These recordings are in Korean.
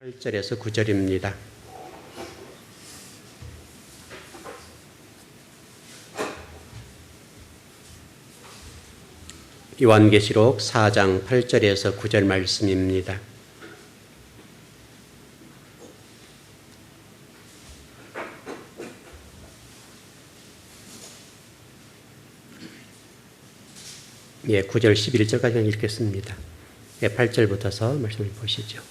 8절에서 9절입니다. 요한계시록 4장 8절에서 9절 말씀입니다. 예, 9절 11절까지 읽겠습니다. 예, 8절부터서 말씀을 보시죠.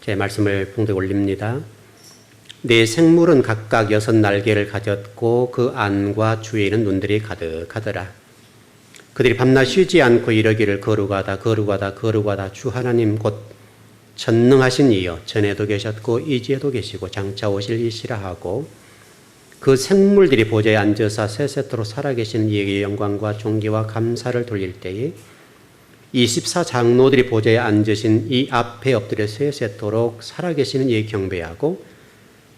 제 말씀을 봉독에 올립니다. 네 생물은 각각 6날개를 가졌고 그 안과 주위에는 눈들이 가득하더라. 그들이 밤낮 쉬지 않고 이러기를 거룩하다 거룩하다 거룩하다 주 하나님 곧 전능하신 이여 전에도 계셨고 이제도 계시고 장차 오실 이시라 하고 그 생물들이 보좌에 앉으사 세세토록 살아계신 이에게 영광과 존귀와 감사를 돌릴 때에 24장로들이 보좌에 앉으신 이 앞에 엎드려 세세토록 살아계시는 이에 경배하고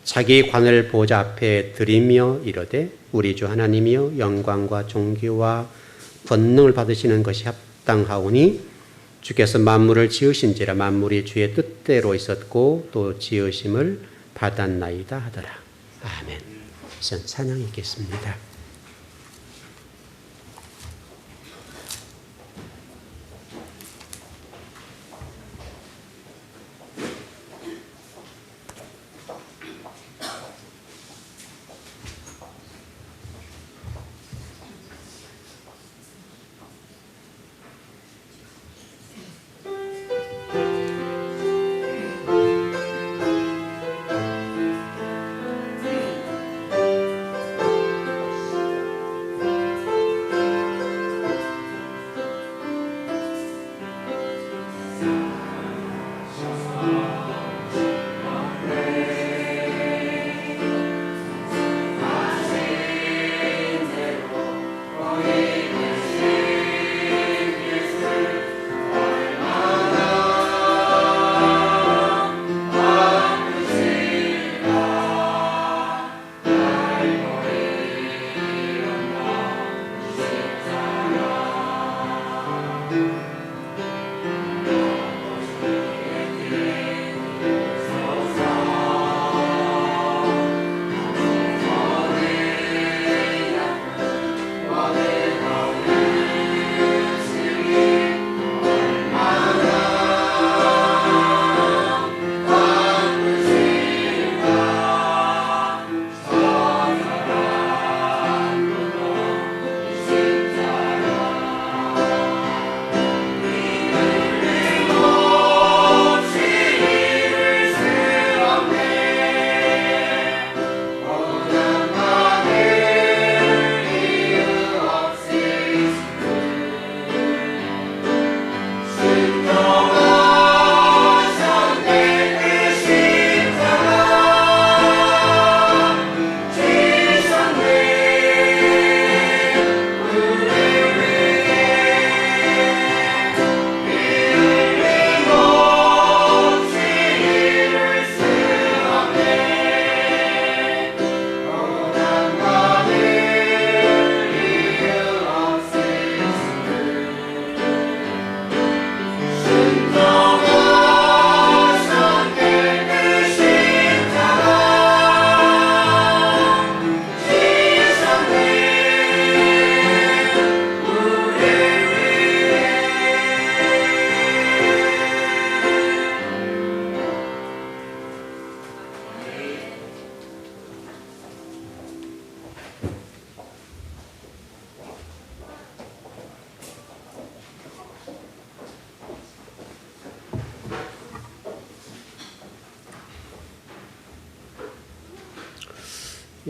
자기 관을 보좌 앞에 드리며 이르되 우리 주 하나님이여 영광과 존귀와 권능을 받으시는 것이 합당하오니 주께서 만물을 지으신지라 만물이 주의 뜻대로 있었고 또 지으심을 받았나이다 하더라. 아멘. 우선 찬양 읽겠습니다.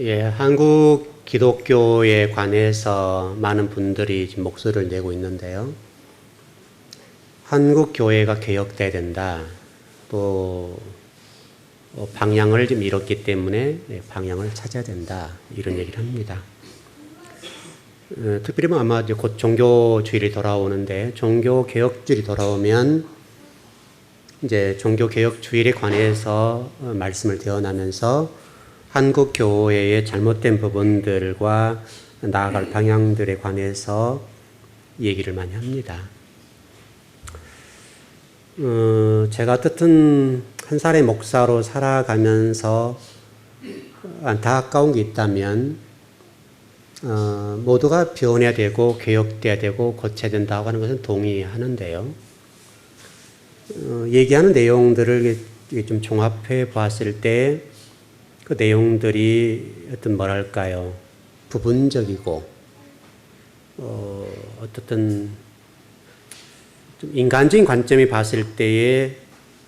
예, 한국 기독교에 관해서 많은 분들이 지금 목소리를 내고 있는데요. 한국 교회가 개혁돼야 된다. 또 방향을 좀 잃었기 때문에 방향을 찾아야 된다. 이런 얘기를 합니다. 특별히 아마 이제 곧 종교주일이 돌아오는데 종교개혁주일이 돌아오면 이제 종교개혁주일에 관해서 말씀을 대언하면서 한국 교회의 잘못된 부분들과 나아갈 방향들에 관해서 얘기를 많이 합니다. 제가 어떻든 한 살의 목사로 살아가면서 안타까운 게 있다면 모두가 변해야 되고 개혁돼야 되고 고쳐야 된다고 하는 것은 동의하는데요. 얘기하는 내용들을 좀 종합해 보았을 때 그 내용들이 어떤 뭐랄까요, 부분적이고 어떻든 좀 인간적인 관점이 봤을 때의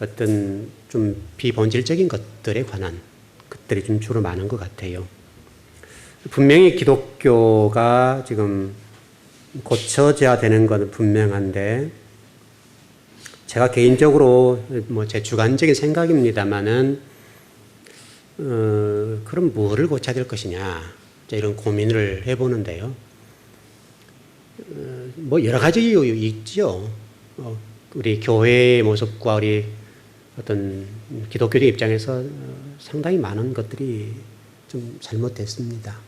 어떤 좀 비본질적인 것들에 관한 것들이 좀 주로 많은 것 같아요. 분명히 기독교가 지금 고쳐져야 되는 것은 분명한데, 제가 개인적으로 뭐 제 주관적인 생각입니다만은 그럼 뭐를 고쳐야 될 것이냐, 이런 고민을 해보는데요. 뭐 여러 가지 이유 있죠. 우리 교회의 모습과 우리 어떤 기독교적 입장에서 상당히 많은 것들이 좀 잘못됐습니다.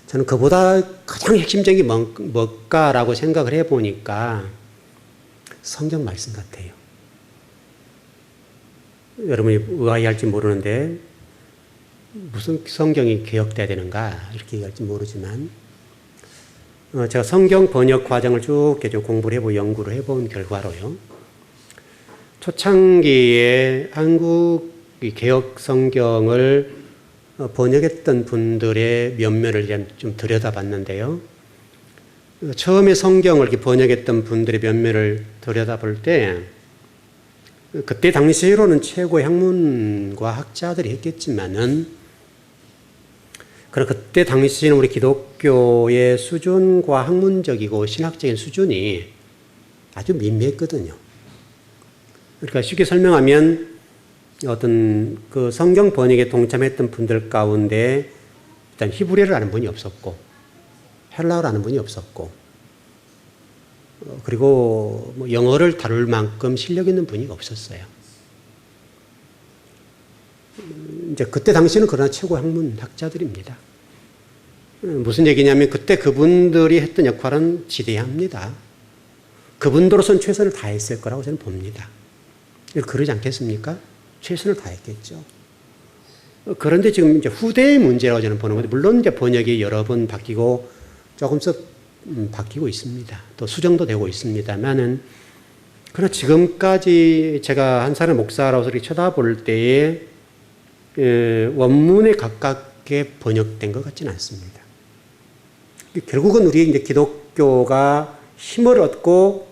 저는 그보다 가장 핵심적인 게 뭘까라고 생각을 해보니까 성경 말씀 같아요. 여러분이 의아해할지 모르는데 무슨 성경이 개혁돼야 되는가 이렇게 얘기할지 모르지만, 제가 성경 번역 과정을 쭉 공부를 해보고 연구를 해본 결과로요, 초창기에 한국 개혁 성경을 번역했던 분들의 면면을 좀 들여다봤는데요. 처음에 성경을 이렇게 번역했던 분들의 면면을 들여다볼 때, 그때 당시로는 최고의 학문과 학자들이 했겠지만은, 그러나 그때 당시에는 우리 기독교의 수준과 학문적이고 신학적인 수준이 아주 미미했거든요. 그러니까 쉽게 설명하면 어떤 그 성경 번역에 동참했던 분들 가운데 일단 히브리어를 아는 분이 없었고, 헬라어를 아는 분이 없었고, 그리고 뭐 영어를 다룰 만큼 실력 있는 분이 없었어요. 이제 그때 당시는 그러나 최고 학문 학자들입니다. 무슨 얘기냐면 그때 그분들이 했던 역할은 지대합니다. 그분들로서는 최선을 다했을 거라고 저는 봅니다. 그러지 않겠습니까? 최선을 다했겠죠. 그런데 지금 이제 후대의 문제라고 저는 보는 건데, 물론 이제 번역이 여러 번 바뀌고 조금씩 바뀌고 있습니다. 또 수정도 되고 있습니다만은, 그러나 지금까지 제가 한 사람 목사로서 이렇게 쳐다볼 때에 원문에 가깝게 번역된 것 같지는 않습니다. 결국은 우리 이제 기독교가 힘을 얻고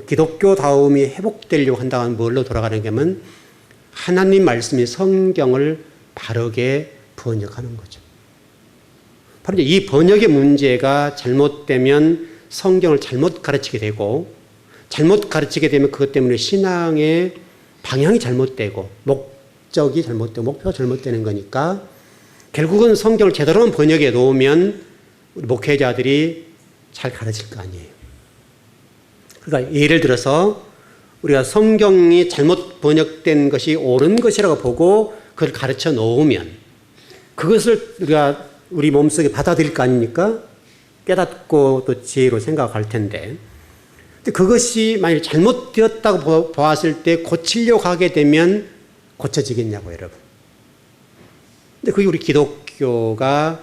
기독교다움이 회복되려고 한다면 뭘로 돌아가는 게 하면 하나님 말씀이 성경을 바르게 번역하는 거죠. 바로 이제 이 번역의 문제가 잘못되면 성경을 잘못 가르치게 되고, 잘못 가르치게 되면 그것 때문에 신앙의 방향이 잘못되고 목적이 잘못되고 목표가 잘못되는 거니까, 결국은 성경을 제대로 번역해 놓으면 우리 목회자들이 잘 가르칠 거 아니에요. 그러니까 예를 들어서 우리가 성경이 잘못 번역된 것이 옳은 것이라고 보고 그걸 가르쳐 놓으면 그것을 우리가 우리 몸속에 받아들일 거 아닙니까? 깨닫고 또 지혜로 생각할 텐데, 근데 그것이 만약 잘못되었다고 보았을 때 고치려고 하게 되면 고쳐지겠냐고, 여러분. 근데 그게 우리 기독교가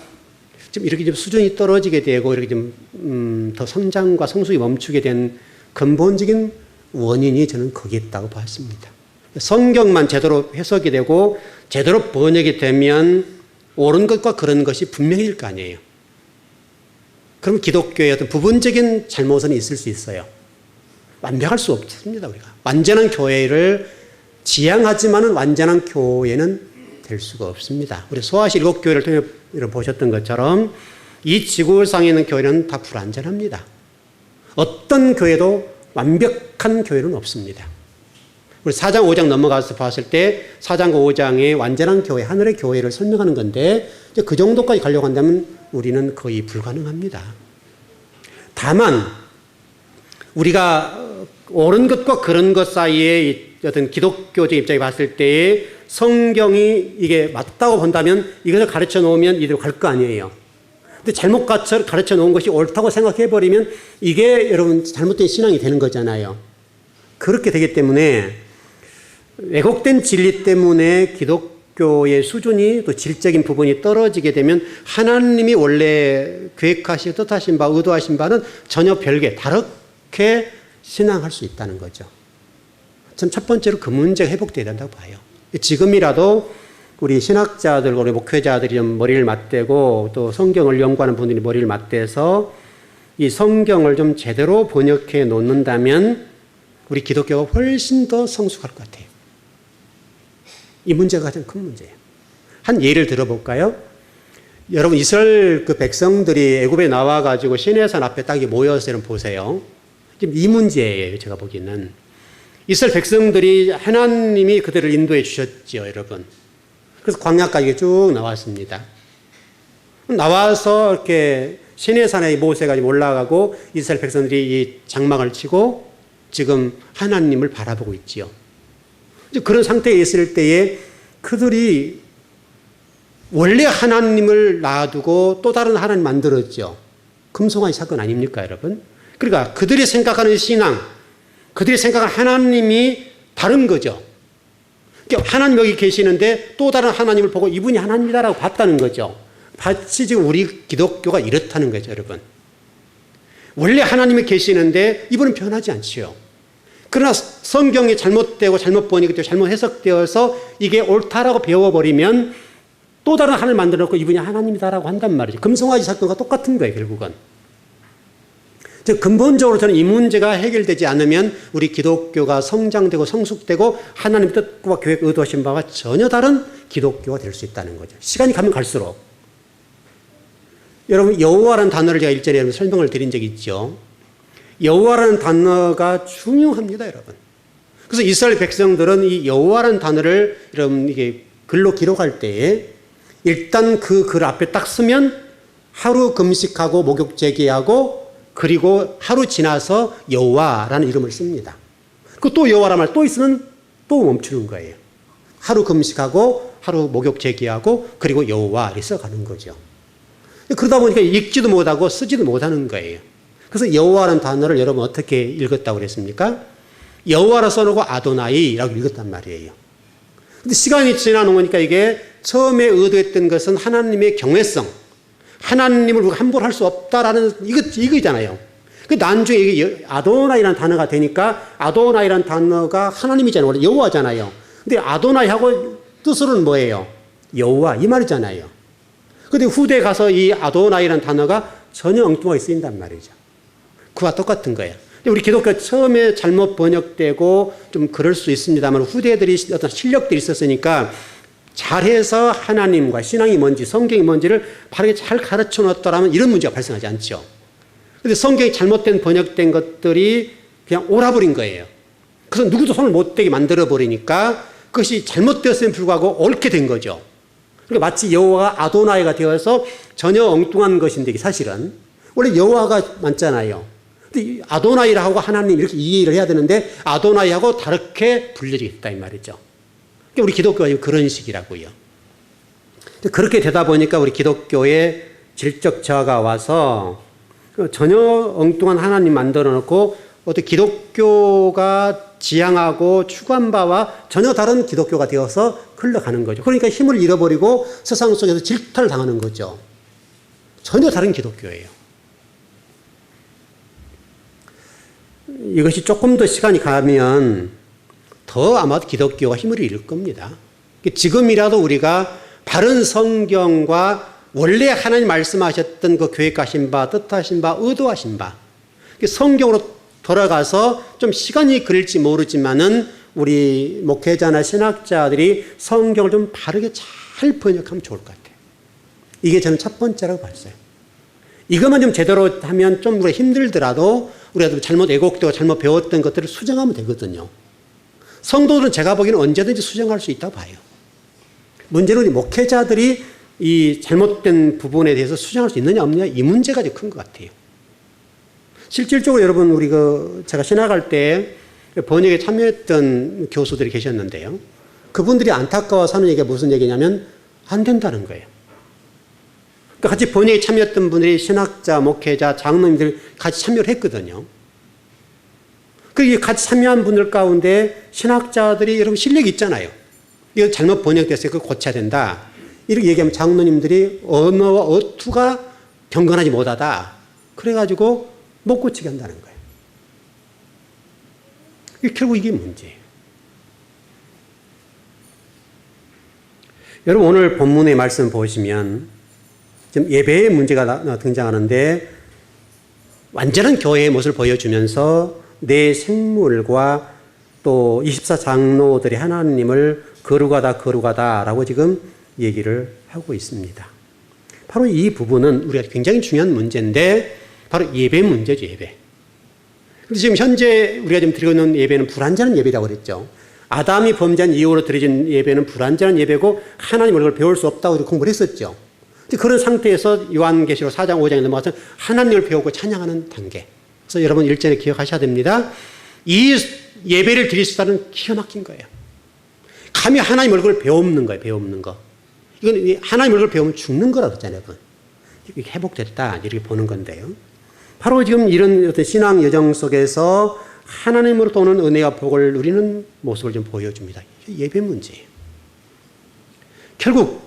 좀 이렇게 좀 수준이 떨어지게 되고 이렇게 좀 더 성장과 성숙이 멈추게 된 근본적인 원인이 저는 거기에 있다고 봤습니다. 성경만 제대로 해석이 되고 제대로 번역이 되면 옳은 것과 그런 것이 분명해질 거 아니에요. 그럼 기독교의 어떤 부분적인 잘못은 있을 수 있어요. 완벽할 수 없습니다, 우리가. 완전한 교회를 지향하지만은 완전한 교회는 될 수가 없습니다. 우리 소아시 7교회를 통해 보셨던 것처럼 이 지구상에 있는 교회는 다 불완전합니다. 어떤 교회도 완벽한 교회는 없습니다. 우리 4장 5장 넘어가서 봤을 때 4장과 5장의 완전한 교회, 하늘의 교회를 설명하는 건데, 이제 그 정도까지 가려고 한다면 우리는 거의 불가능합니다. 다만 우리가 옳은 것과 그런 것 사이에 어떤 기독교적 입장에 봤을 때에 성경이 이게 맞다고 본다면 이것을 가르쳐 놓으면 이대로 갈 거 아니에요. 근데 잘못 가르쳐 놓은 것이 옳다고 생각해 버리면 이게 여러분 잘못된 신앙이 되는 거잖아요. 그렇게 되기 때문에 왜곡된 진리 때문에 기독교의 수준이 또 질적인 부분이 떨어지게 되면 하나님이 원래 계획하시고 뜻하신 바, 의도하신 바는 전혀 별개, 다르게 신앙할 수 있다는 거죠. 전 첫 번째로 그 문제가 회복되어야 된다고 봐요. 지금이라도 우리 신학자들, 우리 목회자들이 좀 머리를 맞대고 또 성경을 연구하는 분들이 머리를 맞대서 이 성경을 좀 제대로 번역해 놓는다면 우리 기독교가 훨씬 더 성숙할 것 같아요. 이 문제가 가장 큰 문제예요. 한 예를 들어볼까요? 여러분 이스라엘 그 백성들이 애굽에 나와가지고 시내산 앞에 딱 모여서 여러분 보세요. 지금 이 문제예요. 제가 보기에는 이스라엘 백성들이 하나님이 그들을 인도해 주셨죠, 여러분. 그래서 광야까지 쭉 나왔습니다. 나와서 이렇게 시내산에 모세가 올라가고 이스라엘 백성들이 이 장막을 치고 지금 하나님을 바라보고 있지요. 그런 상태에 있을 때에 그들이 원래 하나님을 놔두고 또 다른 하나님 만들었죠. 금송아지 사건 아닙니까, 여러분? 그러니까 그들이 생각하는 신앙, 그들이 생각하는 하나님이 다른 거죠. 그러니까 하나님 여기 계시는데 또 다른 하나님을 보고 이분이 하나님이다라고 봤다는 거죠. 마치 지금 우리 기독교가 이렇다는 거죠, 여러분. 원래 하나님이 계시는데 이분은 변하지 않지요. 그러나 성경이 잘못되고 잘못 번역되고 잘못 해석되어서 이게 옳다라고 배워버리면 또 다른 하나님을 만들어 놓고 이분이 하나님이다라고 한단 말이죠. 금송아지 사건과 똑같은 거예요, 결국은. 즉 근본적으로 저는 이 문제가 해결되지 않으면 우리 기독교가 성장되고 성숙되고 하나님의 뜻과 계획 의도하신 바와 전혀 다른 기독교가 될 수 있다는 거죠. 시간이 가면 갈수록. 여러분 여호와라는 단어를 제가 일전에 설명을 드린 적이 있죠. 여호와라는 단어가 중요합니다, 여러분. 그래서 이스라엘 백성들은 이 여호와라는 단어를 여러분 이게 글로 기록할 때에 일단 그 글 앞에 딱 쓰면 하루 금식하고 목욕 재개하고 그리고 하루 지나서 여호와라는 이름을 씁니다. 그 또 여호와라는 말 또 있으면 또 멈추는 거예요. 하루 금식하고 하루 목욕 재개하고 그리고 여호와 이렇게 써가는 거죠. 그러다 보니까 읽지도 못하고 쓰지도 못하는 거예요. 그래서 여호와라는 단어를 여러분 어떻게 읽었다고 그랬습니까? 여호와라 써놓고 아도나이라고 읽었단 말이에요. 근데 시간이 지나놓으니까 이게 처음에 의도했던 것은 하나님의 경외성, 하나님을 함부로 할 수 없다라는 이거잖아요. 그 나중에 이게 아도나이라는 단어가 되니까 아도나이라는 단어가 하나님이잖아요. 원래 여호와잖아요. 근데 아도나이하고 뜻으로는 뭐예요? 여호와 이 말이잖아요. 근데 후대에 가서 이 아도나이라는 단어가 전혀 엉뚱하게 쓰인단 말이죠. 그와 똑같은 거예요. 우리 기독교 처음에 잘못 번역되고 좀 그럴 수 있습니다만 후대들이 어떤 실력들이 있었으니까 잘해서 하나님과 신앙이 뭔지 성경이 뭔지를 바르게 잘 가르쳐 놨더라면 이런 문제가 발생하지 않죠. 그런데 성경이 잘못된 번역된 것들이 그냥 옳아버린 거예요. 그래서 누구도 손을 못 대게 만들어 버리니까 그것이 잘못되었음에 불구하고 옳게 된 거죠. 그러니까 마치 여호와가 아도나이가 되어서 전혀 엉뚱한 것인데 이게 사실은 원래 여호와가 맞잖아요. 근데 아도나이라고 하나님 이렇게 이해를 해야 되는데 아도나이하고 다르게 불려지겠다 이 말이죠. 그러니까 우리 기독교가 그런 식이라고요. 그렇게 되다 보니까 우리 기독교에 질적 저하가 와서 전혀 엉뚱한 하나님 만들어 놓고 어떤 기독교가 지향하고 추구한 바와 전혀 다른 기독교가 되어서 흘러가는 거죠. 그러니까 힘을 잃어버리고 세상 속에서 질타를 당하는 거죠. 전혀 다른 기독교예요. 이것이 조금 더 시간이 가면 더 아마 기독교가 힘을 잃을 겁니다. 지금이라도 우리가 바른 성경과 원래 하나님 말씀하셨던 그 계획하신 바, 뜻하신 바, 의도하신 바 성경으로 돌아가서 좀 시간이 걸릴지 모르지만은 우리 목회자나 신학자들이 성경을 좀 바르게 잘 번역하면 좋을 것 같아요. 이게 저는 첫 번째라고 봤어요. 이것만 좀 제대로 하면 좀 우리가 힘들더라도 우리가 잘못 왜곡되고 잘못 배웠던 것들을 수정하면 되거든요. 성도들은 제가 보기에는 언제든지 수정할 수 있다고 봐요. 문제는 목회자들이 이 잘못된 부분에 대해서 수정할 수 있느냐 없느냐 이 문제가 큰 것 같아요. 실질적으로 여러분 우리 제가 신학할 때 번역에 참여했던 교수들이 계셨는데요. 그분들이 안타까워서 하는 얘기가 무슨 얘기냐면 안 된다는 거예요. 그러니까 같이 번역에 참여했던 분들이 신학자, 목회자, 장로님들 같이 참여를 했거든요. 그 같이 참여한 분들 가운데 신학자들이 여러분 실력이 있잖아요. 이거 잘못 번역됐어요. 그거 고쳐야 된다. 이렇게 얘기하면 장로님들이 언어와 어투가 경건하지 못하다. 그래가지고 못 고치게 한다는 거예요. 결국 이게 문제예요. 여러분 오늘 본문의 말씀 보시면 지금 예배의 문제가 등장하는데 완전한 교회의 모습을 보여주면서 내 생물과 또 24장로들이 하나님을 거룩하다라고 지금 얘기를 하고 있습니다. 바로 이 부분은 우리가 굉장히 중요한 문제인데 바로 예배 문제죠, 예배. 그래서 지금 현재 우리가 지금 드리고 있는 예배는 불완전한 예배라고 그랬죠. 아담이 범죄한 이후로 드려진 예배는 불완전한 예배고 하나님 얼굴을 배울 수 없다고 공부를 했었죠. 그런 상태에서 요한계시록 4장 5장에 넘어가서 하나님을 배우고 찬양하는 단계. 그래서 여러분 일전에 기억하셔야 됩니다. 이 예배를 드릴 수 있다는 기가 막힌 거예요. 감히 하나님 얼굴을 배우는 거예요. 배우는 거. 이건 하나님 얼굴을 배우면 죽는 거라고 했잖아요. 이게 회복됐다 이렇게 보는 건데요. 바로 지금 이런 어떤 신앙 여정 속에서 하나님으로부터 오는 은혜와 복을 누리는 모습을 좀 보여줍니다. 예배 문제예요. 결국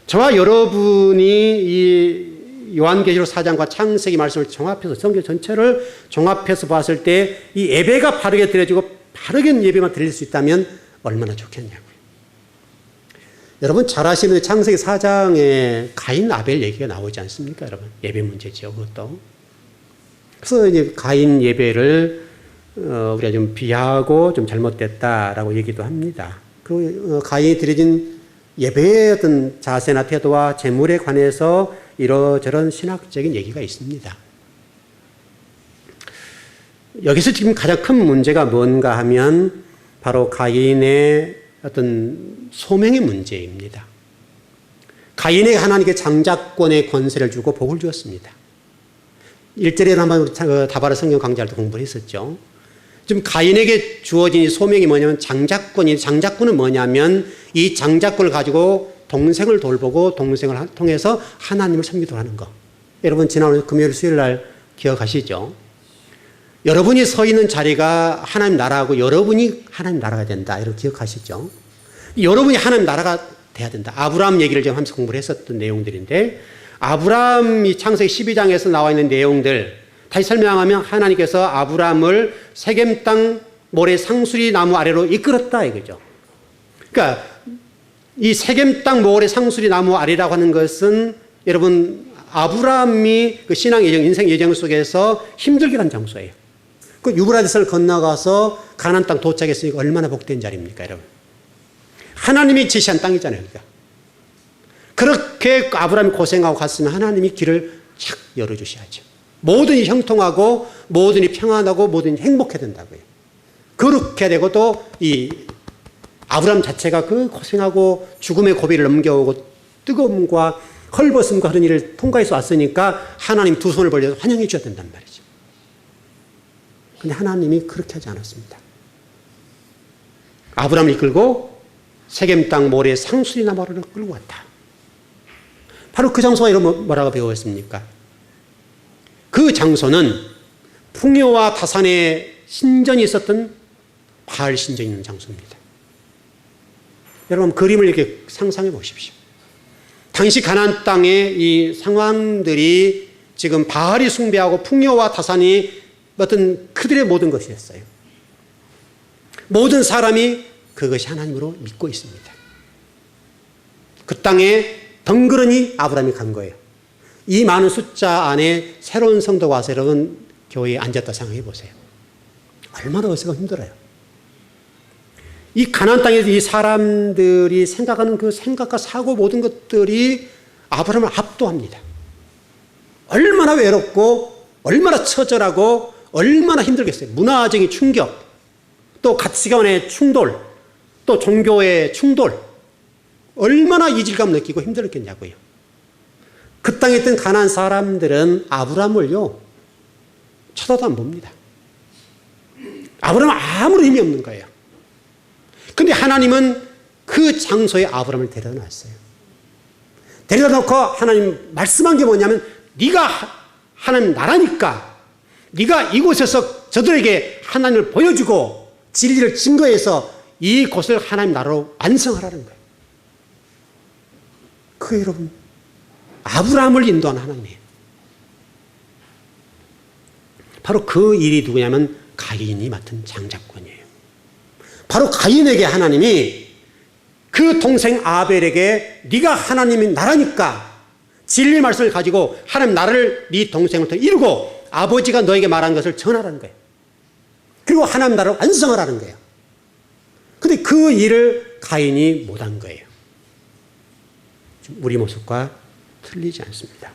저와 여러분이 이 요한계시록 4장과 창세기 말씀을 종합해서 성경 전체를 종합해서 봤을 때 이 예배가 바르게 드려지고 바르게 예배만 드릴 수 있다면 얼마나 좋겠냐고요. 여러분 잘 아시는 창세기 4장에 가인 아벨 얘기가 나오지 않습니까? 여러분 예배 문제죠. 그것도. 그래서 이제 가인 예배를 우리가 좀 비하하고 좀 잘못됐다라고 얘기도 합니다. 그리고 가인이 드려진 예배의 어떤 자세나 태도와 재물에 관해서 이러저런 신학적인 얘기가 있습니다. 여기서 지금 가장 큰 문제가 뭔가 하면 바로 가인의 어떤 소명의 문제입니다. 가인에게 하나님께 장자권의 권세를 주고 복을 주었습니다. 1절에도 한번 다바라 성경 강좌할 때 공부를 했었죠. 지금 가인에게 주어진 이 소명이 뭐냐면 장자권은 뭐냐면 이 장자권을 가지고 동생을 돌보고 동생을 통해서 하나님을 섬기도록 하는 거. 여러분 지난 금요일 수요일 날 기억하시죠? 여러분이 서 있는 자리가 하나님 나라하고 여러분이 하나님 나라가 된다. 이렇게 기억하시죠? 여러분이 하나님 나라가 돼야 된다. 아브라함 얘기를 좀 하면서 공부를 했었던 내용들인데 아브라함이 창세기 12장에서 나와 있는 내용들 다시 설명하면 하나님께서 아브라함을 세겜 땅 모래 상수리 나무 아래로 이끌었다 이거죠. 그러니까 이 세겜 땅 모래 상수리 나무 아래라고 하는 것은 여러분 아브라함이 그 신앙 예정, 인생 예정 속에서 힘들게 간 장소예요. 그 유브라데스를 건너가서 가나안 땅 도착했으니까 얼마나 복된 자리입니까, 여러분? 하나님이 지시한 땅이잖아요, 그러니까. 그렇게 아브라함이 고생하고 갔으면 하나님이 길을 착 열어주셔야죠. 모든이 형통하고 모든이 평안하고 모든이 행복해야 된다고요. 그렇게 되고 또 이 아브라함 자체가 그 고생하고 죽음의 고비를 넘겨오고 뜨거움과 헐벗음과 그런 일을 통과해서 왔으니까 하나님 두 손을 벌려서 환영해 줘야 된단 말이죠. 근데 하나님이 그렇게 하지 않았습니다. 아브라함을 이끌고 세겜 땅 모래 상수리 나무를 끌고 왔다. 바로 그 장소가 이런 뭐라고 배웠습니까? 그 장소는 풍요와 다산의 신전이 있었던 바알 신전이 있는 장소입니다. 여러분 그림을 이렇게 상상해 보십시오. 당시 가나안 땅의 이 상황들이 지금 바알이 숭배하고 풍요와 다산이 어떤 그들의 모든 것이었어요. 모든 사람이 그것이 하나님으로 믿고 있습니다. 그 땅에 덩그러니 아브라함이 간 거예요. 이 많은 숫자 안에 새로운 성도가 와서 여러분 교회에 앉았다 생각해 보세요. 얼마나 어색하고 힘들어요. 이 가나안 땅에서 이 사람들이 생각하는 그 생각과 사고 모든 것들이 아브라함을 압도합니다. 얼마나 외롭고 얼마나 처절하고 얼마나 힘들겠어요. 문화적인 충격, 또 가치관의 충돌, 또 종교의 충돌, 얼마나 이질감 느끼고 힘들었겠냐고요. 그 땅에 있던 가나안 사람들은 아브라함을요 쳐다도 안 봅니다. 아브라함은 아무런 힘이 없는 거예요. 근데 하나님은 그 장소에 아브라함을 데려다 놨어요. 데려다 놓고 하나님 말씀한 게 뭐냐면 네가 하나님 나라니까 네가 이곳에서 저들에게 하나님을 보여주고 진리를 증거해서 이곳을 하나님 나라로 완성하라는 거예요. 그 여러분, 아브라함을 인도한 하나님이에요. 바로 그 일이 누구냐면 가인이 맡은 장자권이에요. 바로 가인에게 하나님이 그 동생 아벨에게 네가 하나님이 나라니까 진리 말씀을 가지고 하나님 나라를 네 동생을 통해 이루고 아버지가 너에게 말한 것을 전하라는 거예요. 그리고 하나님 나라를 완성하라는 거예요. 그런데 그 일을 가인이 못한 거예요. 우리 모습과 틀리지 않습니다.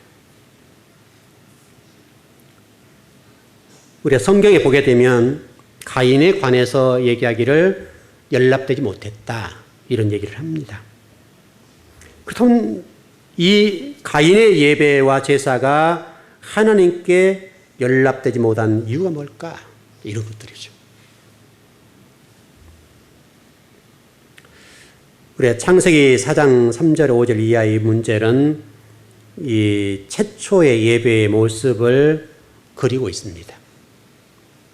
우리가 성경에 보게 되면 가인에 관해서 얘기하기를 연락되지 못했다 이런 얘기를 합니다. 그렇다면 이 가인의 예배와 제사가 하나님께 연락되지 못한 이유가 뭘까? 이런 것들이죠. 우리가 창세기 4장 3절 5절 이하의 문제는 이 최초의 예배의 모습을 그리고 있습니다.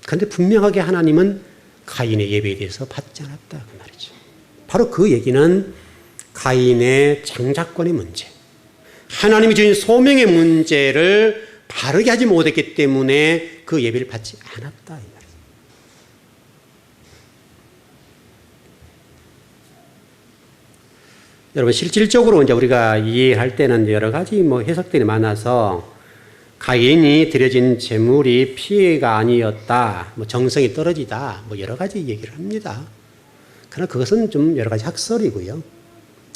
그런데 분명하게 하나님은 가인의 예배에 대해서 받지 않았다 그 말이죠. 바로 그 얘기는 가인의 장자권의 문제, 하나님이 주신 소명의 문제를 바르게 하지 못했기 때문에 그 예배를 받지 않았다 이 말이죠. 여러분 실질적으로 이제 우리가 이해할 때는 여러 가지 해석들이 많아서 가인이 드려진 제물이 피해가 아니었다, 정성이 떨어지다, 여러 가지 얘기를 합니다. 그러나 그것은 좀 여러 가지 학설이고요.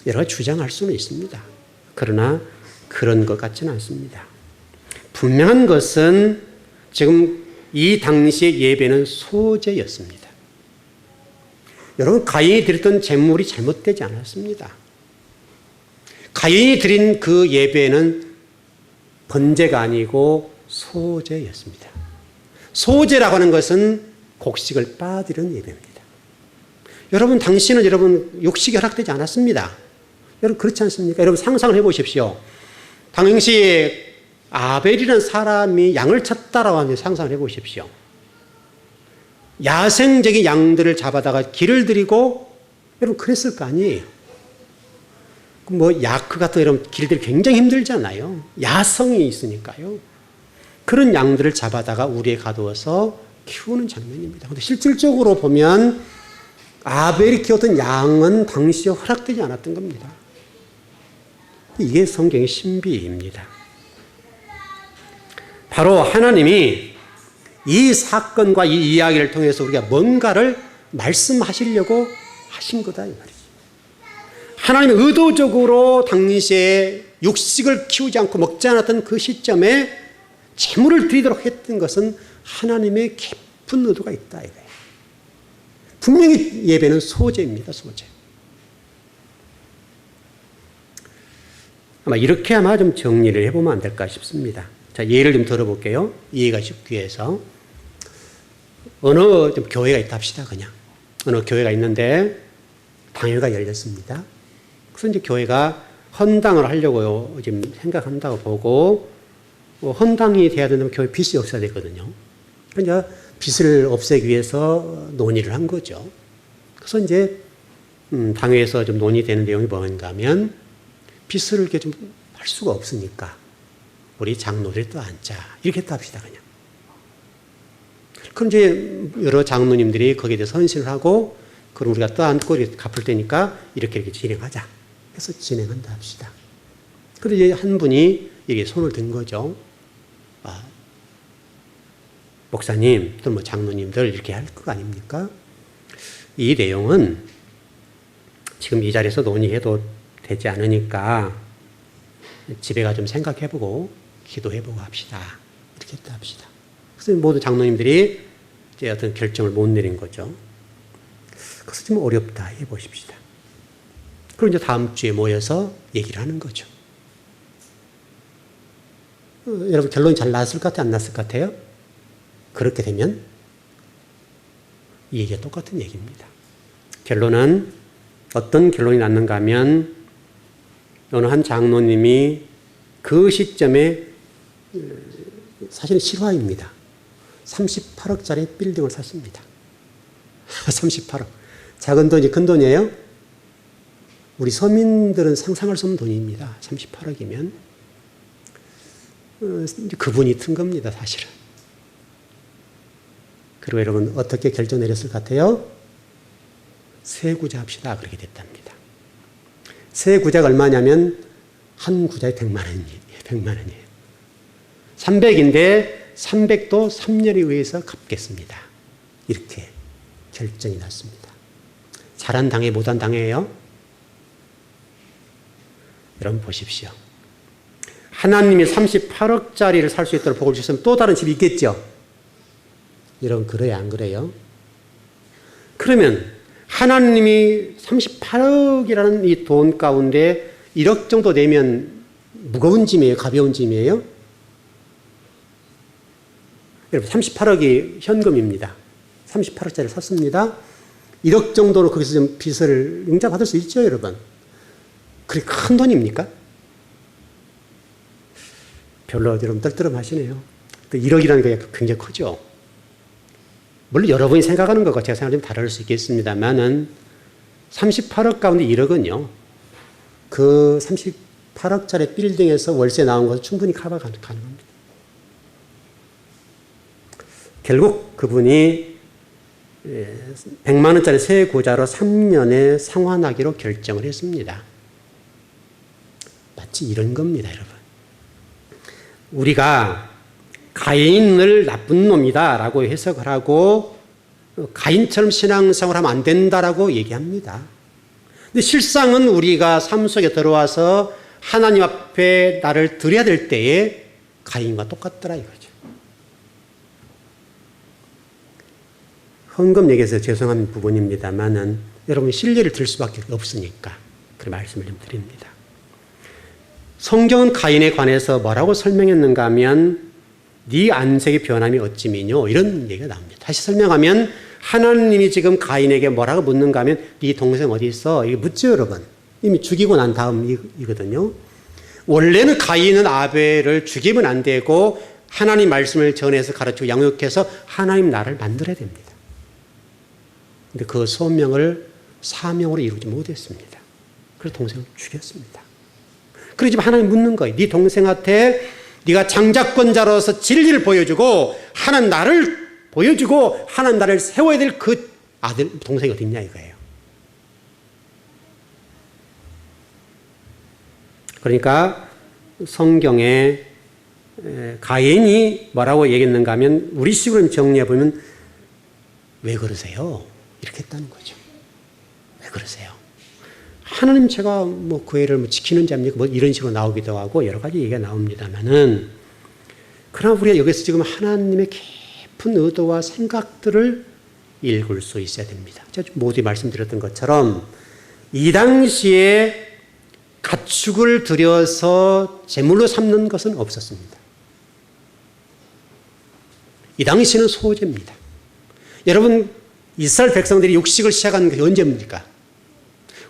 여러 가지 주장할 수는 있습니다. 그러나 그런 것 같지는 않습니다. 분명한 것은 지금 이 당시의 예배는 소제였습니다. 여러분 가인이 드렸던 제물이 잘못되지 않았습니다. 가인이 드린 그 예배는 번제가 아니고 소제였습니다. 소제라고 하는 것은 곡식을 빠뜨리는 예배입니다. 여러분 당시는 여러분 육식이 허락되지 않았습니다. 여러분 그렇지 않습니까? 여러분 상상을 해보십시오. 당시 아벨이라는 사람이 양을 쳤다라고 하면 상상을 해보십시오. 야생적인 양들을 잡아다가 길을 들이고 여러분 그랬을 거 아니에요. 야크 같은 이런 길들이 굉장히 힘들잖아요. 야성이 있으니까요. 그런 양들을 잡아다가 우리에 가두어서 키우는 장면입니다. 그런데 실질적으로 보면 아벨이 키웠던 양은 당시에 허락되지 않았던 겁니다. 이게 성경의 신비입니다. 바로 하나님이 이 사건과 이 이야기를 통해서 우리가 뭔가를 말씀하시려고 하신 거다 이 말이죠. 하나님이 의도적으로 당시에 육식을 키우지 않고 먹지 않았던 그 시점에 제물을 드리도록 했던 것은 하나님의 깊은 의도가 있다 이거예요. 분명히 예배는 소제입니다. 소제. 이렇게 아마 좀 정리를 해보면 안 될까 싶습니다. 자, 예를 좀 들어볼게요. 이해가 쉽기 위해서. 어느 좀 교회가 있다 합시다, 그냥. 어느 교회가 있는데 당회가 열렸습니다. 그래서 이제 교회가 헌당을 하려고 지금 생각한다고 보고, 헌당이 돼야 된다면 교회 빚이 없어야 되거든요. 그러니까 빚을 없애기 위해서 논의를 한 거죠. 그래서 이제 당회에서 좀 논의되는 내용이 뭔가 하면 빚을 이렇게 좀 할 수가 없으니까 우리 장로들이 떠안자 이렇게 했다 합시다 그냥. 그럼 이제 여러 장로님들이 거기에 대해서 헌신을 하고 그럼 우리가 떠안고 이렇게 갚을 테니까 이렇게 진행하자. 해서 진행한다 합시다. 그리고 이제 한 분이 이게 손을 든 거죠. 목사님 또는 장로님들 이렇게 할 거 아닙니까? 이 내용은 지금 이 자리에서 논의해도 되지 않으니까 집에 가 좀 생각해보고 기도해보고 합시다. 이렇게 했다 합시다. 그래서 모든 장로님들이 이제 어떤 결정을 못 내린 거죠. 그래서 좀 어렵다 해보십시다. 그리고 이제 다음 주에 모여서 얘기를 하는 거죠. 여러분 결론이 잘 났을 것 같아요? 안 났을 것 같아요? 그렇게 되면 이 얘기가 똑같은 얘기입니다. 결론은 어떤 결론이 났는가 하면 어느 한 장로님이 그 시점에 사실은 실화입니다. 38억짜리 빌딩을 샀습니다. 38억. 작은 돈이 큰 돈이에요? 우리 서민들은 상상할 수 없는 돈입니다. 38억이면. 그분이 튼 겁니다, 사실은. 그리고 여러분, 어떻게 결정 내렸을 것 같아요? 세구자 합시다. 그렇게 됐답니다. 세구자가 얼마냐면, 한 구자에 100만 원이에요. 100만 원이에요. 300인데, 300도 3년에 의해서 갚겠습니다. 이렇게 결정이 났습니다. 잘한 당해, 못한 당해예요? 여러분 보십시오. 하나님이 38억짜리를 살 수 있도록 복을 주셨으면 또 다른 집이 있겠죠? 여러분 그래요, 안 그래요? 그러면 하나님이 38억이라는 이 돈 가운데 1억 정도 내면 무거운 짐이에요? 가벼운 짐이에요? 여러분 38억이 현금입니다. 38억짜리를 샀습니다. 1억 정도로 거기서 좀 빚을 융자받을 수 있죠, 여러분? 그게 큰 돈입니까? 별로 여러분 떨떠름하시네요. 1억이라는 게 굉장히 크죠. 물론 여러분이 생각하는 것과 제가 생각하면 좀 다를 수 있겠습니다만은 38억 가운데 1억은요. 그 38억짜리 빌딩에서 월세 나온 것을 충분히 커버 가능합니다. 결국 그분이 100만 원짜리 새 고자로 3년에 상환하기로 결정을 했습니다. 마치 이런 겁니다, 여러분. 우리가 가인을 나쁜 놈이다 라고 해석을 하고 가인처럼 신앙생활을 하면 안 된다라고 얘기합니다. 근데 실상은 우리가 삶 속에 들어와서 하나님 앞에 나를 드려야 될 때에 가인과 똑같더라 이거죠. 헌금 얘기해서 죄송한 부분입니다만은 여러분 신뢰를 들 수밖에 없으니까 그런 말씀을 좀 드립니다. 성경은 가인에 관해서 뭐라고 설명했는가 하면 네 안색의 변함이 어찌미뇨 이런 얘기가 나옵니다. 다시 설명하면 하나님이 지금 가인에게 뭐라고 묻는가 하면 네 동생 어디 있어? 이게 묻죠, 여러분. 이미 죽이고 난 다음이거든요. 원래는 가인은 아벨을 죽이면 안 되고 하나님 말씀을 전해서 가르치고 양육해서 하나님 나라를 만들어야 됩니다. 근데 그 소명을 사명으로 이루지 못했습니다. 그래서 동생을 죽였습니다. 그러지 하나님 묻는 거예요. 네 동생한테 네가 장자권자로서 진리를 보여주고 하나님 나를 보여주고 하나님 나를 세워야 될 그 아들 동생이 어디 있냐 이거예요. 그러니까 성경에 가인이 뭐라고 얘기했는가 하면 우리식으로 정리해 보면 왜 그러세요? 이렇게 했다는 거죠. 왜 그러세요? 하나님 제가 뭐 그 애를 지키는 자입니까? 뭐 이런 식으로 나오기도 하고 여러 가지 얘기가 나옵니다만은 그러나 우리가 여기서 지금 하나님의 깊은 의도와 생각들을 읽을 수 있어야 됩니다. 제가 모두 말씀드렸던 것처럼 이 당시에 가축을 들여서 제물로 삼는 것은 없었습니다. 이 당시는 소제입니다. 여러분 이스라엘 백성들이 육식을 시작한 게 언제입니까?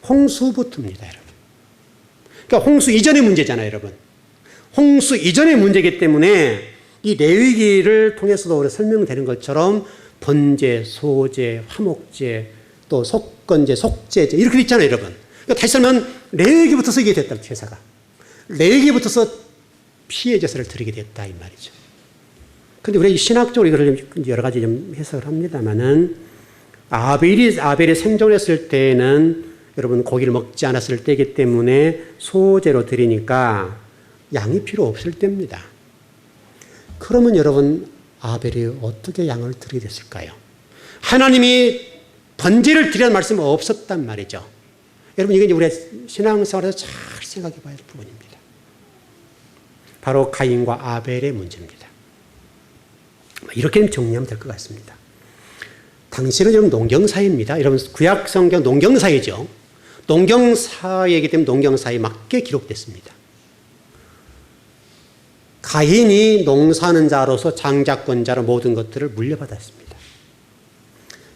홍수부터입니다, 여러분. 그러니까 홍수 이전의 문제잖아요, 여러분. 홍수 이전의 문제이기 때문에 이 레위기를 통해서도 우리가 설명되는 것처럼 번제, 소제, 화목제, 또 속건제, 속제제 이렇게 있잖아요, 여러분. 그러니까 다시 설명하면 레위기부터서 이게 됐다, 제사가. 레위기부터서 피해 제사를 드리게 됐다 이 말이죠. 그런데 우리가 신학적으로 이걸 여러 가지 좀 해석을 합니다만은 아벨이 생존했을 때에는 여러분 고기를 먹지 않았을 때이기 때문에 소제로 드리니까 양이 필요 없을 때입니다. 그러면 여러분 아벨이 어떻게 양을 드리게 됐을까요? 하나님이 번제를 드리라는 말씀은 없었단 말이죠. 여러분 이게 이제 우리가 신앙생활에서 잘 생각해 봐야 될 부분입니다. 바로 가인과 아벨의 문제입니다. 이렇게 정리하면 될 것 같습니다. 당시는 여러분 농경사회입니다. 여러분 구약 성경 농경사회죠. 농경사회이기 때문에 농경사회에 맞게 기록됐습니다. 가인이 농사하는 자로서 장자권자로 모든 것들을 물려받았습니다.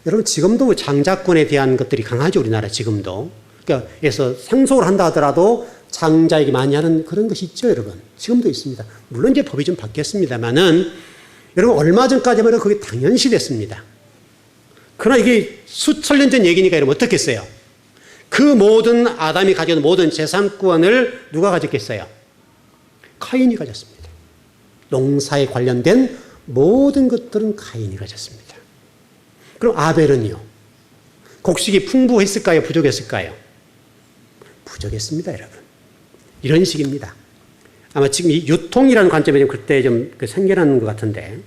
여러분 지금도 장자권에 대한 것들이 강하죠, 우리나라 지금도. 그러니까 그래서 상속을 한다 하더라도 장자에게 많이 하는 그런 것이 있죠, 여러분. 지금도 있습니다. 물론 이제 법이 좀 바뀌었습니다만은 여러분, 얼마 전까지만 해도 그게 당연시 됐습니다. 그러나 이게 수천 년 전 얘기니까 여러분 어떻겠어요? 그 모든 아담이 가진 모든 재산권을 누가 가졌겠어요? 카인이 가졌습니다. 농사에 관련된 모든 것들은 카인이 가졌습니다. 그럼 아벨은요? 곡식이 풍부했을까요? 부족했을까요? 부족했습니다, 여러분. 이런 식입니다. 아마 지금 이 유통이라는 관점이 그때 좀 생겨나는 것 같은데,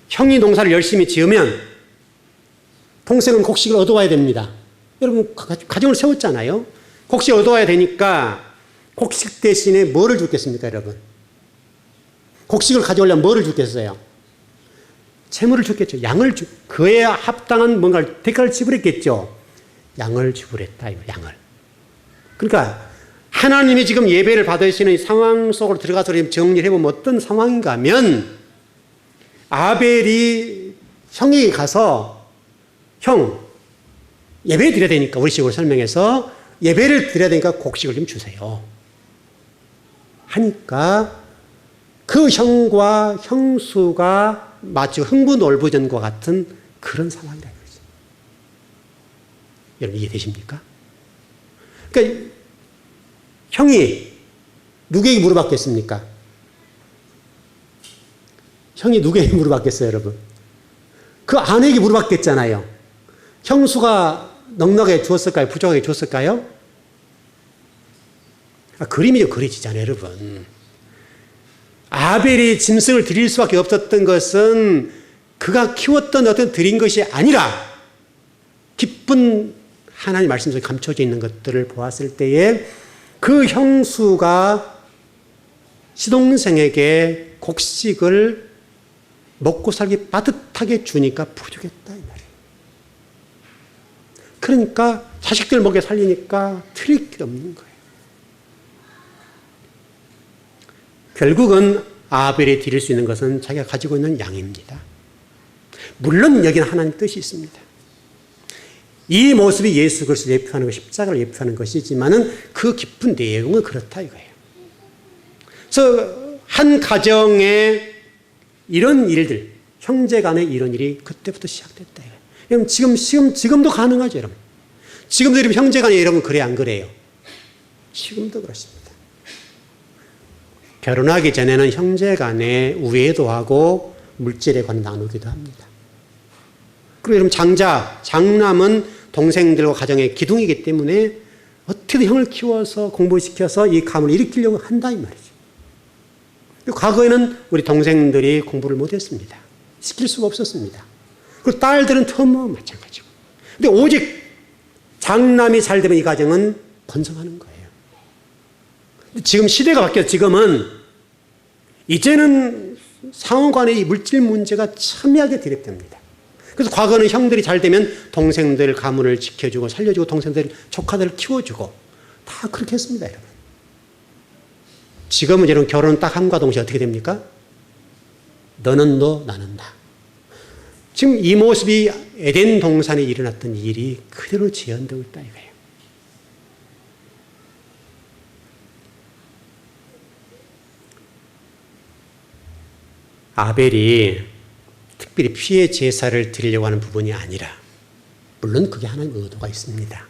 형이 농사를 열심히 지으면 동생은 곡식을 얻어와야 됩니다. 여러분, 가정을 세웠잖아요. 곡식을 얻어와야 되니까 곡식 대신에 뭐를 주겠습니까, 여러분? 곡식을 가져오려면 뭐를 주겠어요? 채무를 줬겠죠. 그에 합당한 뭔가 대가를 지불했겠죠. 양을 지불했다, 양을. 그러니까 하나님이 지금 예배를 받으시는 상황 속으로 들어가서 정리를 해보면 어떤 상황인가 하면, 아벨이 형이 가서 형, 예배 드려야 되니까, 우리 식으로 설명해서 예배를 드려야 되니까 곡식을 좀 주세요 하니까 그 형과 형수가 마치 흥부놀부전과 같은 그런 상황이라는 거죠. 여러분, 이해되십니까? 그러니까 형이 누구에게 물어봤겠습니까? 형이 누구에게 물어봤겠어요, 여러분? 그 아내에게 물어봤겠잖아요. 형수가 넉넉하게 주었을까요? 부족하게 주었을까요? 그림이 그려지잖아요, 여러분. 아벨이 짐승을 드릴 수밖에 없었던 것은 그가 키웠던 어떤 드린 것이 아니라 깊은 하나님 말씀 속에 감춰져 있는 것들을 보았을 때에 그 형수가 시동생에게 곡식을 먹고 살기 빠듯하게 주니까 부족했다, 이 말이에요. 그러니까 자식들 먹여 살리니까 틀릴 게 없는 거예요. 결국은 아벨이 드릴 수 있는 것은 자기가 가지고 있는 양입니다. 물론 여기는 하나님 뜻이 있습니다. 이 모습이 예수 그리스도를 예표하는 것, 십자가를 예표하는 것이지만은 그 깊은 내용은 그렇다 이거예요. 그래서 한 가정에 이런 일들, 형제 간에 이런 일이 그때부터 시작됐다 이거예요. 여러분, 지금도 가능하죠, 여러분. 지금도 여러분 형제 간에 여러분 그래 안 그래요? 지금도 그렇습니다. 결혼하기 전에는 형제 간에 우애도 하고 물질에 관해 나누기도 합니다. 그리고 여러분, 장남은 동생들과 가정의 기둥이기 때문에 어떻게든 형을 키워서 공부시켜서 이 가문을 일으키려고 한다 이 말이죠. 과거에는 우리 동생들이 공부를 못했습니다. 시킬 수가 없었습니다. 그리고 딸들은 뭐 마찬가지고. 근데 오직 장남이 잘 되면 이 가정은 번성하는 거예요. 지금 시대가 바뀌어서 지금은 이제는 상호 간의 이 물질 문제가 첨예하게 대립됩니다. 그래서 과거는 형들이 잘 되면 동생들 가문을 지켜주고 살려주고 동생들 조카들을 키워주고 다 그렇게 했습니다, 여러분. 지금은 여러분 결혼 딱 함과 동시에 어떻게 됩니까? 너는 너, 나는 나. 지금 이 모습이 에덴 동산에 일어났던 일이 그대로 재현되고 있다 이거예요. 아벨이 특별히 피해 제사를 드리려고 하는 부분이 아니라, 물론 그게 하나님의 의도가 있습니다.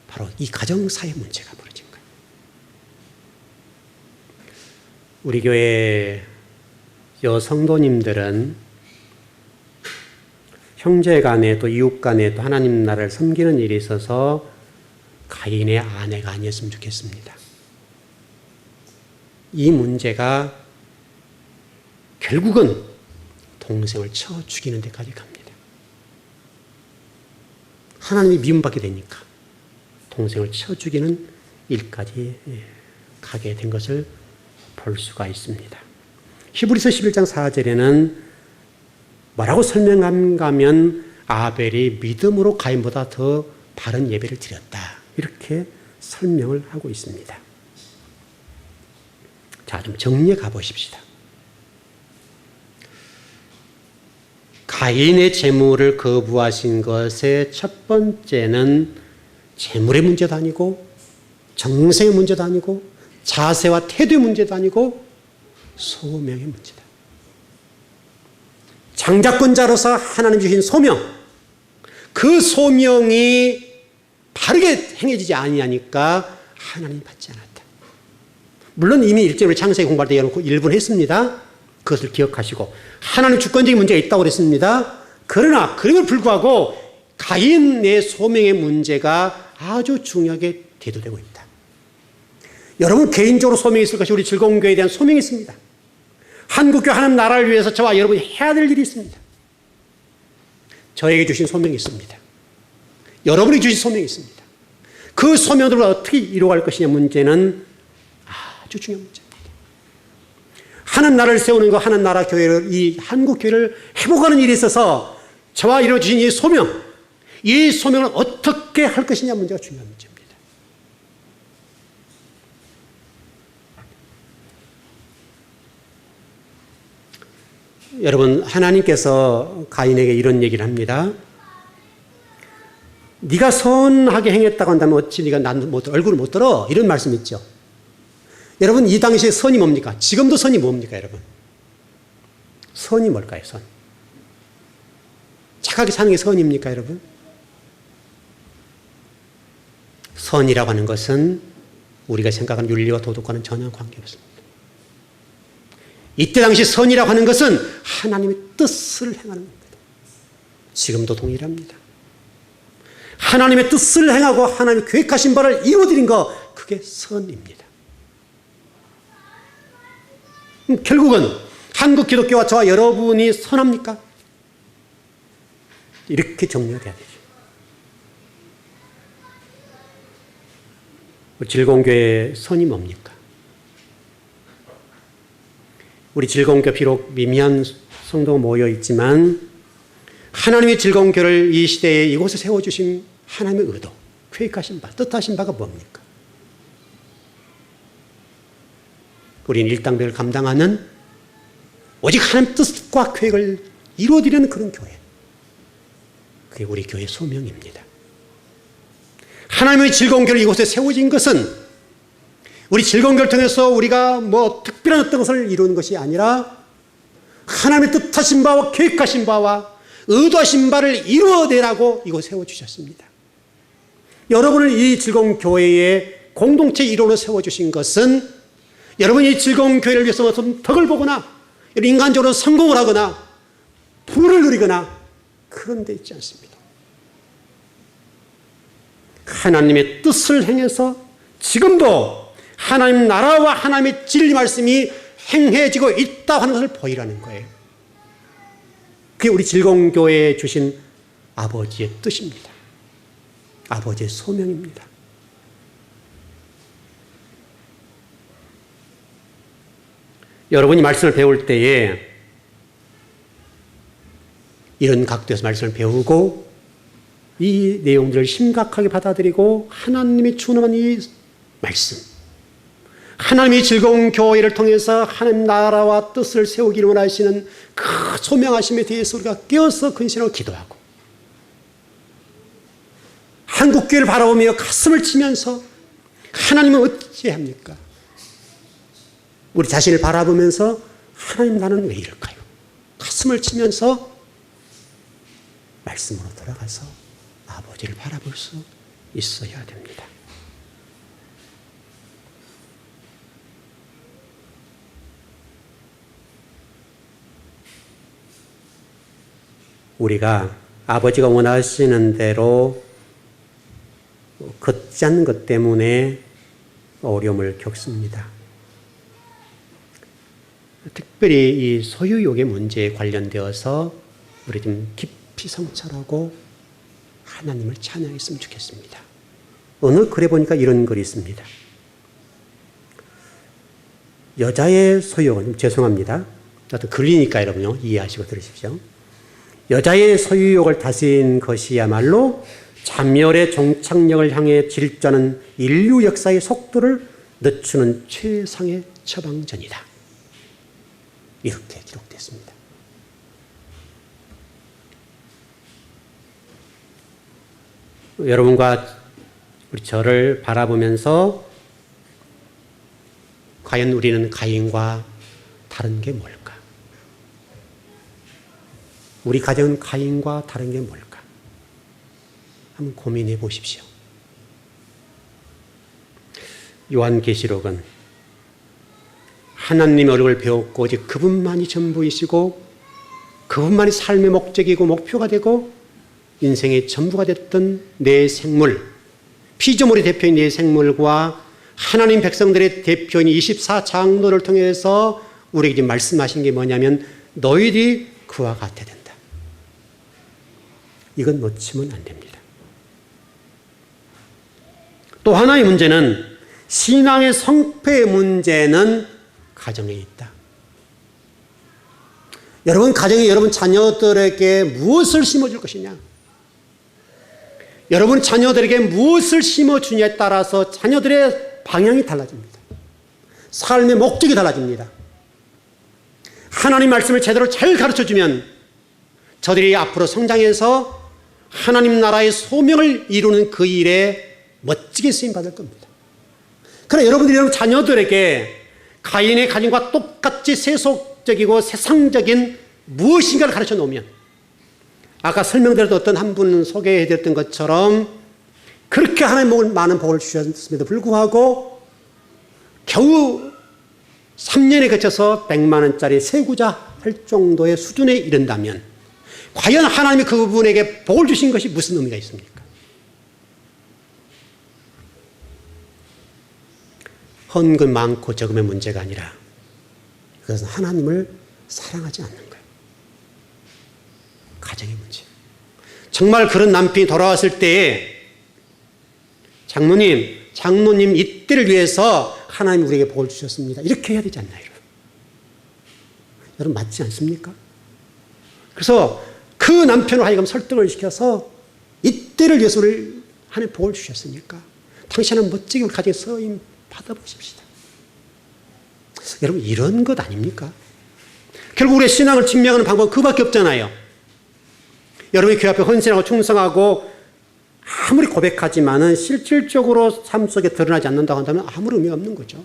바로 이 가정사의 문제가 벌어진 거예요. 우리 교회 여성도님들은 형제 간에 또 이웃 간에 또 하나님 나라를 섬기는 일에 있어서 가인의 아내가 아니었으면 좋겠습니다. 이 문제가 결국은 동생을 쳐 죽이는 데까지 갑니다. 하나님이 미움받게 되니까 동생을 쳐 죽이는 일까지 가게 된 것을 볼 수가 있습니다. 히브리서 11장 4절에는 뭐라고 설명한가 하면 아벨이 믿음으로 가인보다 더 바른 예배를 드렸다, 이렇게 설명을 하고 있습니다. 자, 좀 정리해 가보십시다. 가인의 재물을 거부하신 것의 첫 번째는 재물의 문제도 아니고 정성의 문제도 아니고 자세와 태도의 문제도 아니고 소명의 문제다. 장자권자로서 하나님 주신 소명, 그 소명이 바르게 행해지지 아니하니까 하나님 받지 않았다. 물론 이미 일제로 창세기 공부할 때 여러분 일부는 했습니다. 그것을 기억하시고 하나님 주권적인 문제가 있다고 그랬습니다. 그러나 그럼에도 불구하고 가인의 소명의 문제가 아주 중요하게 대두되고 있다. 여러분 개인적으로 소명이 있을 것이 우리 즐거운 교회에 대한 소명이 있습니다. 한국교회 하나님 나라를 위해서 저와 여러분이 해야 될 일이 있습니다. 저에게 주신 소명이 있습니다. 여러분이 주신 소명이 있습니다. 그 소명들을 어떻게 이루어갈 것이냐 문제는 아주 중요한 문제입니다. 하나님 나라를 세우는 거, 하나님 나라 교회를, 이 한국 교회를 회복하는 일에 있어서 저와 이루어 주신 이 소명, 이 소명을 어떻게 할 것이냐 문제가 중요한 문제입니다. 여러분, 하나님께서 가인에게 이런 얘기를 합니다. 네가 선하게 행했다고 한다면 어찌 네가 얼굴을 못 들어? 이런 말씀 있죠. 여러분, 이 당시에 선이 뭡니까? 지금도 선이 뭡니까, 여러분? 선이 뭘까요, 선? 착하게 사는 게 선입니까, 여러분? 선이라고 하는 것은 우리가 생각하는 윤리와 도덕과는 전혀 관계없습니다. 이때 당시 선이라고 하는 것은 하나님의 뜻을 행하는 겁니다. 지금도 동일합니다. 하나님의 뜻을 행하고 하나님의 계획하신 바를 이루어드린 것, 그게 선입니다. 결국은 한국 기독교와 저와 여러분이 선합니까? 이렇게 정리가 돼야 되죠. 즐거운 교회의 선이 뭡니까? 우리 즐거운 교회 비록 미미한 성도가 모여 있지만 하나님의 즐거운 교회를 이 시대에 이곳에 세워주신 하나님의 의도, 계획하신 바, 뜻하신 바가 뭡니까? 우리는 일당백을 감당하는 오직 하나님의 뜻과 계획을 이루어드리는 그런 교회. 그게 우리 교회의 소명입니다. 하나님의 즐거운 교회를 이곳에 세워진 것은 우리 즐거운 교회를 통해서 우리가 뭐 특별한 어떤 것을 이루는 것이 아니라 하나님의 뜻하신 바와 계획하신 바와 의도하신 바를 이루어내라고 이곳에 세워주셨습니다. 여러분을 이 즐거운 교회의 공동체 일원으로 세워주신 것은 여러분이 이 즐거운 교회를 위해서 어떤 덕을 보거나 인간적으로 성공을 하거나 부를 누리거나 그런 데 있지 않습니다. 하나님의 뜻을 행해서 지금도 하나님 나라와 하나님의 진리 말씀이 행해지고 있다 하는 것을 보이라는 거예요. 그게 우리 즐거운 교회에 주신 아버지의 뜻입니다. 아버지의 소명입니다. 여러분이 말씀을 배울 때에 이런 각도에서 말씀을 배우고 이 내용들을 심각하게 받아들이고 하나님이 준엄한 이 말씀, 하나님이 즐거운 교회를 통해서 하나님 나라와 뜻을 세우기를 원하시는 그 소명하심에 대해서 우리가 깨어서 근신하고 기도하고 한국교회를 바라보며 가슴을 치면서 하나님은 어찌합니까? 우리 자신을 바라보면서 하나님 나는 왜 이럴까요? 가슴을 치면서 말씀으로 돌아가서 아버지를 바라볼 수 있어야 됩니다. 우리가 아버지가 원하시는 대로 걷지 않는 것 때문에 어려움을 겪습니다. 특별히 이 소유욕의 문제에 관련되어서 우리 좀 깊이 성찰하고 하나님을 찬양했으면 좋겠습니다. 어느 글에 보니까 이런 글이 있습니다. 여자의 소유욕은, 죄송합니다. 어떤 글이니까 여러분요, 이해하시고 들으십시오. 여자의 소유욕을 다스린 것이야말로 자멸의 종착역을 향해 질주하는 인류 역사의 속도를 늦추는 최상의 처방전이다. 이렇게 기록됐습니다. 여러분과 우리 저를 바라보면서 과연 우리는 가인과 다른 게 뭘까? 우리 가정은 가인과 다른 게 뭘까? 한번 고민해 보십시오. 요한계시록은 하나님의 얼굴을 배웠고 오직 그분만이 전부이시고 그분만이 삶의 목적이고 목표가 되고 인생의 전부가 됐던 내 생물, 피조물의 대표인 내 생물과 하나님 백성들의 대표인 24장로를 통해서 우리에게 지금 말씀하신 게 뭐냐면 너희들이 그와 같아야 된다. 이건 놓치면 안 됩니다. 또 하나의 문제는 신앙의 성패의 문제는 가정에 있다. 여러분 가정에 여러분 자녀들에게 무엇을 심어줄 것이냐? 여러분 자녀들에게 무엇을 심어주냐에 따라서 자녀들의 방향이 달라집니다. 삶의 목적이 달라집니다. 하나님 말씀을 제대로 잘 가르쳐주면 저들이 앞으로 성장해서 하나님 나라의 소명을 이루는 그 일에 멋지게 쓰임받을 겁니다. 그러나 여러분들이 여러분 자녀들에게 가인의 가정과 똑같이 세속적이고 세상적인 무엇인가를 가르쳐 놓으면 아까 설명드렸던 어떤 한 분 소개해드렸던 것처럼 그렇게 하나님 많은 복을 주셨음에도 불구하고 겨우 3년에 거쳐서 100만 원짜리 세구자 할 정도의 수준에 이른다면 과연 하나님이 그분에게 복을 주신 것이 무슨 의미가 있습니까? 헌금 많고 적음의 문제가 아니라 그것은 하나님을 사랑하지 않는 거예요. 가정의 문제. 정말 그런 남편이 돌아왔을 때에 장로님 이때를 위해서 하나님이 우리에게 복을 주셨습니다. 이렇게 해야 되지 않나요? 여러분 맞지 않습니까? 그래서 그 남편을 하여금 설득을 시켜서 이때를 위해서 우리 하나님 복을 주셨으니까 당신은 멋지게 우리 가정에 서임 받아보십시다. 여러분 이런 것 아닙니까? 결국 우리의 신앙을 증명하는 방법은 그밖에 없잖아요. 여러분이 교회 앞에 헌신하고 충성하고 아무리 고백하지만은 실질적으로 삶 속에 드러나지 않는다고 한다면 아무런 의미가 없는 거죠.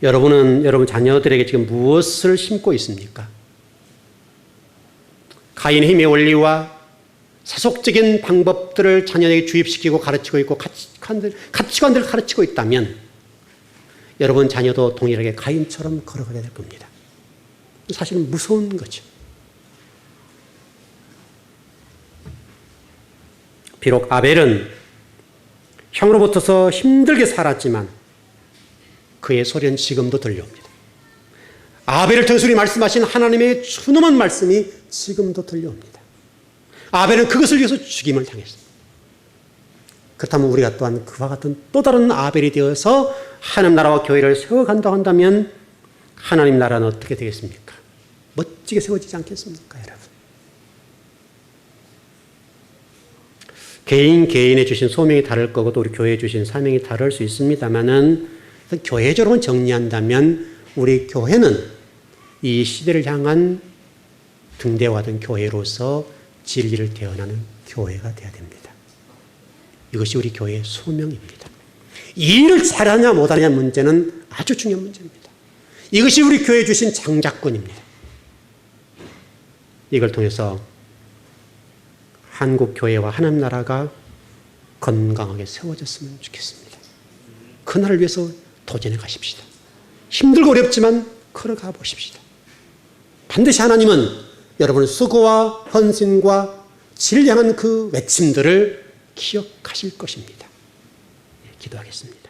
여러분은 여러분 자녀들에게 지금 무엇을 심고 있습니까? 가인의 힘의 원리와 세속적인 방법들을 자녀에게 주입시키고 가르치고 있고 가치관들을 가르치고 있다면 여러분 자녀도 동일하게 가인처럼 걸어가게 될 겁니다. 사실은 무서운 거죠. 비록 아벨은 형으로부터서 힘들게 살았지만 그의 소리는 지금도 들려옵니다. 아벨을 통해서 말씀하신 하나님의 준엄한 말씀이 지금도 들려옵니다. 아벨은 그것을 위해서 죽임을 당했습니다. 그렇다면 우리가 또한 그와 같은 또 다른 아벨이 되어서 하나님 나라와 교회를 세워간다고 한다면 하나님 나라는 어떻게 되겠습니까? 멋지게 세워지지 않겠습니까, 여러분? 개인에 주신 소명이 다를 거고 또 우리 교회에 주신 사명이 다를 수 있습니다만은 교회적으로 정리한다면 우리 교회는 이 시대를 향한 등대와 같은 교회로서 진리를 대언하는 교회가 되어야 됩니다. 이것이 우리 교회의 소명입니다. 이 일을 잘하냐 못하냐 문제는 아주 중요한 문제입니다. 이것이 우리 교회에 주신 장자권입니다. 이걸 통해서 한국 교회와 하나님 나라가 건강하게 세워졌으면 좋겠습니다. 그날을 위해서 도전해 가십시다. 힘들고 어렵지만 걸어가 보십시다. 반드시 하나님은 여러분의 수고와 헌신과 진리를 향한 그 외침들을 기억하실 것입니다. 기도하겠습니다.